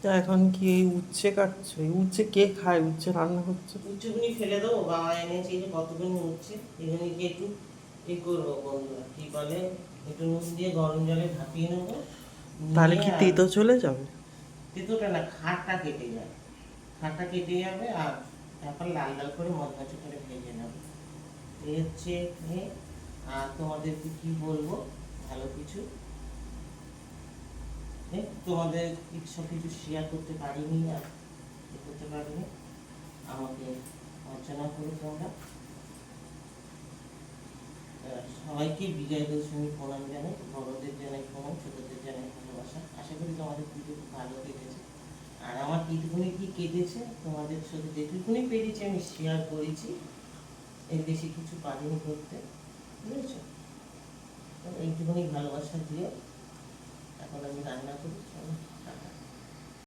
তা এখন কি এই উচ্ছে কাটছো? এই উচ্ছে কে খায়? উচ্ছে রান্না করছো? উচ্চগুনি ফেলে দেবো, বাবা এনেছে এই যে কতগুনি উচ্ছে, এগুলি কি একটু করবো বন্ধুরা, কি বলে, একটু নুন দিয়ে গরম জলে ভাপিয়ে নেবো, তাহলে নিয়ে কি আর তেতো চলে যাবে? তেঁতুলটা না, খাটটা কেটে যাবে, খাটটা কেটে যাবে, আর তারপর লাল লাল করে মচমচে করে ভেজে নেবো। এই হচ্ছে এ। আর তোমাদেরকে কি বলবো, ভালো কিছু তোমাদের সব কিছু শেয়ার করতে পারিনি, আর করতে পারিনি, আমাকে অর্চনা করো তোমরা। সবাইকে বিজয় দশমী প্রণাম জানাই, বড়দের জানাই প্রণাম, ছোটদের জানাই ভালোবাসা। আশা করি তোমাদের পুজো খুব ভালো কেটেছে। আর আমার এইটুকুনি কি কেটেছে, তোমাদের সাথে যেটুকুনি পেরেছি আমি শেয়ার করেছি, এর বেশি কিছু পারিনি করতে, বুঝেছো? তো এইটুকুনি ভালোবাসা দিয়ে এখন আমি রান্না করি, চলো।